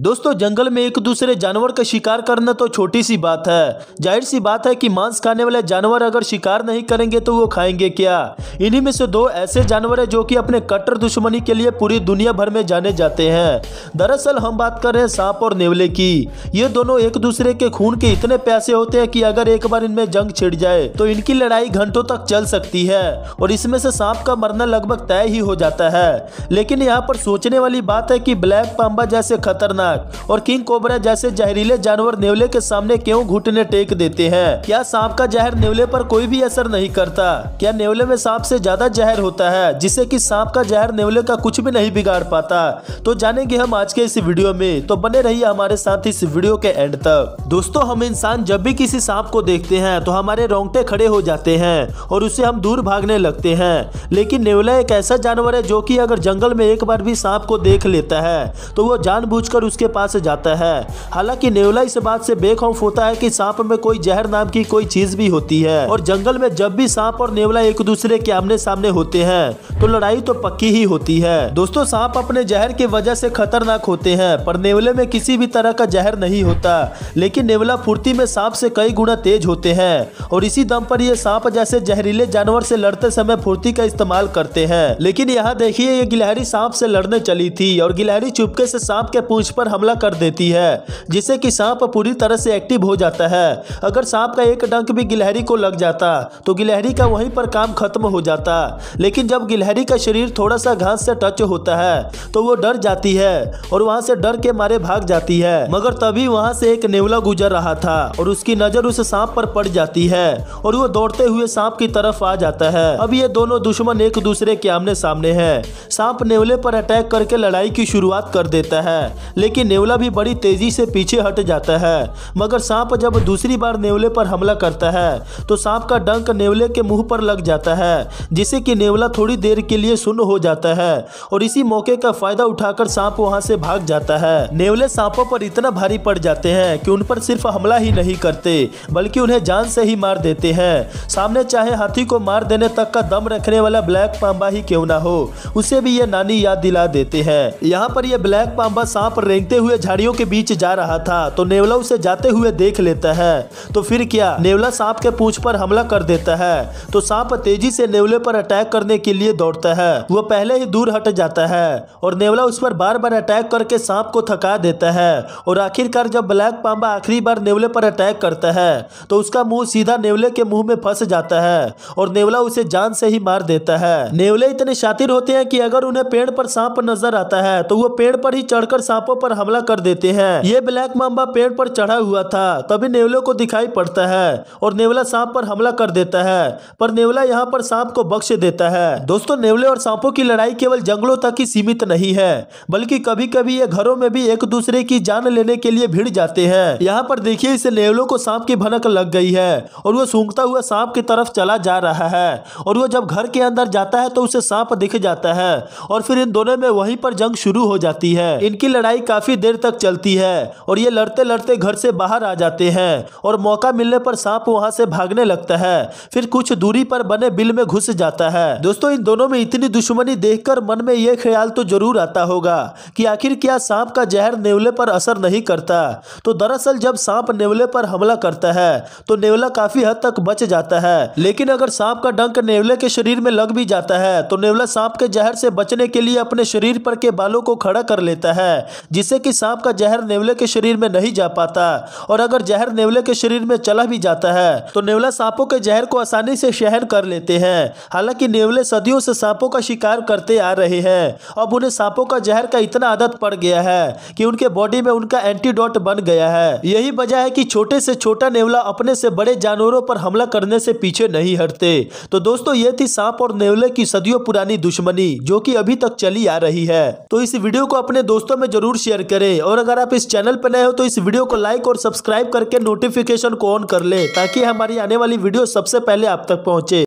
दोस्तों जंगल में एक दूसरे जानवर का शिकार करना तो छोटी सी बात है। जाहिर सी बात है कि मांस खाने वाले जानवर अगर शिकार नहीं करेंगे तो वो खाएंगे क्या। इन्हीं में से दो ऐसे जानवर हैं जो कि अपने कट्टर दुश्मनी के लिए पूरी दुनिया भर में जाने जाते हैं। दरअसल हम बात कर रहे हैं सांप और नेवले की। ये दोनों एक दूसरे के खून के इतने प्यासे होते हैं कि अगर एक बार इनमें जंग छिड़ जाए तो इनकी लड़ाई घंटों तक चल सकती है और इसमें से सांप का मरना लगभग तय ही हो जाता है। लेकिन यहाँ पर सोचने वाली बात है कि ब्लैक पांबा जैसे खतरनाक और किंग कोबरा जैसे जहरीले जानवर नेवले के सामने क्यों घुटने टेक देते हैं। क्या सांप का जहर नेवले पर कोई भी असर नहीं करता? क्या नेवले में सांप से ज्यादा जहर होता है जिससे कि सांप का जहर नेवले का कुछ भी नहीं बिगाड़ पाता? तो जानेंगे हम आज के इस वीडियो में, तो बने रहिए हमारे साथ इस वीडियो के एंड तक। दोस्तों हम इंसान जब भी किसी सांप को देखते हैं तो हमारे रोंगटे खड़े हो जाते हैं और उससे हम दूर भागने लगते हैं। लेकिन नेवला एक ऐसा जानवर है जो कि अगर जंगल में एक बार भी सांप को देख लेता है तो वो जानबूझकर उसके पास जाता है। हालांकि नेवला इस बात से बेखौफ होता है कि सांप में कोई जहर नाम की कोई चीज भी होती है और जंगल में जब भी सांप और नेवला एक दूसरे के आमने सामने होते हैं तो लड़ाई तो पक्की ही होती है। दोस्तों सांप अपने जहर की वजह से खतरनाक होते हैं पर नेवले में किसी भी तरह का जहर नहीं होता। लेकिन नेवला फुर्ती में सांप से कई गुना तेज होते हैं और इसी दम पर ये सांप जैसे जहरीले जानवर से लड़ते समय फुर्ती का इस्तेमाल करते हैं। लेकिन यहाँ देखिए ये गिलहरी सांप से लड़ने चली थी और गिलहरी चुपके से सांप के पूंछ पर हमला कर देती है जिससे कि सांप पूरी तरह से एक्टिव हो जाता है। अगर सांप का एक डंक भी गिलहरी को लग जाता तो गिलहरी का वहीं पर काम खत्म हो जाता। लेकिन जब गिलहरी का शरीर थोड़ा सा घास से टच होता है तो वो डर जाती है और वहां से डर के मारे भाग जाती है। मगर तभी वहां से एक नेवला गुजर रहा था और उसकी नजर उस सांप पर पड़ जाती है और वो दौड़ते हुए सांप की तरफ आ जाता है। अब ये दोनों दुश्मन एक दूसरे के आमने सामने हैं। सांप नेवले पर अटैक करके लड़ाई की शुरुआत कर देता है लेकिन नेवला भी बड़ी तेजी से पीछे हट जाता है। मगर सांप जब दूसरी बार नेवले पर हमला करता है तो सांप का डंक नेवले के मुंह पर लग जाता है जिससे कि नेवला थोड़ी देर के लिए सुन्न हो जाता है और इसी मौके का फायदा उठाकर सांप वहां से भाग जाता है। नेवले सांपों पर इतना भारी पड़ जाते हैं कि उन पर सिर्फ हमला ही नहीं करते बल्कि उन्हें जान से ही मार देते हैं। सामने चाहे हाथी को मार देने तक का दम रखने वाला ब्लैक पांबा ही क्यों ना हो, उसे भी ये नानी याद दिला देते हैं। यहाँ पर यह ब्लैक पांबा सांप रेंगते हुए झाड़ियों के बीच जा रहा था तो नेवला उसे जाते हुए देख लेता है। तो फिर क्या, नेवला सांप के पूंछ पर हमला कर देता है तो सांप तेजी से नेवले पर अटैक करने के लिए दौड़ता है। वो पहले ही दूर हट जाता है और नेवला उस पर बार बार अटैक करके सांप को थका देता है और आखिरकार जब ब्लैक पांबा आखिरी बार नेवले पर अटैक करता है तो उसका मुंह सीधा नेवले के मुंह में फंस जाता है और नेवला उसे जान से ही मार देता है। नेवले इतने शातिर होते हैं कि अगर उन्हें पेड़ पर सांप नजर आता है तो वो पेड़ पर ही चढ़कर सांपों पर हमला कर देते हैं। ये ब्लैक मांबा पेड़ पर चढ़ा हुआ था तभी नेवले को दिखाई पड़ता है और नेवला सांप पर हमला कर देता है पर नेवला यहाँ पर सांप को बख्श देता है। दोस्तों नेवले और सांपों की लड़ाई केवल जंगलों तक ही सीमित नहीं है बल्कि कभी कभी ये घरों में भी एक दूसरे की जान लेने के लिए भिड़ जाते हैं। यहाँ पर देखिए इस नेवलों को सांप की भनक लग गई है और वो सूंघता हुआ सांप की तरफ चला जा रहा है और वो जब घर के अंदर जाता है तो उसे सांप दिख जाता है और फिर इन दोनों में वहीं पर जंग शुरू हो जाती है। इनकी लड़ाई काफी देर तक चलती है और ये लड़ते लड़ते घर से बाहर आ जाते हैं और मौका मिलने पर सांप वहां से भागने लगता है फिर कुछ दूरी पर बने बिल में घुस जाता है। दोस्तों इन दोनों में इतनी दुश्मनी देखकर मन में यह ख्याल तो जरूर आता होगा कि आखिर क्या सांप का जहर नेवले पर असर नहीं करता। तो दरअसल जब सांप नेवले पर हमला करता है तो नेवला काफी हद तक बच जाता है। लेकिन अगर सांप का डंक नेवले के शरीर में लग भी जाता है तो नेवला सांप के जहर से बचने के लिए अपने शरीर पर के बालों को खड़ा कर लेता है जिससे कि सांप का जहर नेवले के शरीर में नहीं जा पाता और अगर जहर नेवले के शरीर में चला भी जाता है तो नेवला सांपों के जहर को आसानी से सहन कर लेते हैं। हालांकि नेवले सदियों से सांपों का शिकार करते आ रहे हैं। अब उन्हें सांपों का जहर का इतना आदत पड़ गया है कि उनके बॉडी में उनका एंटीडोट बन गया है। यही वजह है कि छोटे से छोटा नेवला अपने से बड़े जानवरों पर हमला करने से पीछे नहीं हटते। तो दोस्तों ये थी सांप और नेवले की सदियों पुरानी दुश्मनी जो कि अभी तक चली आ रही है। तो इस वीडियो को अपने दोस्तों में जरूर शेयर करें और अगर आप इस चैनल पर नए हो तो इस वीडियो को लाइक और सब्सक्राइब करके नोटिफिकेशन को ऑन कर ले ताकि हमारी आने वाली वीडियो सबसे पहले आप तक पहुंचे।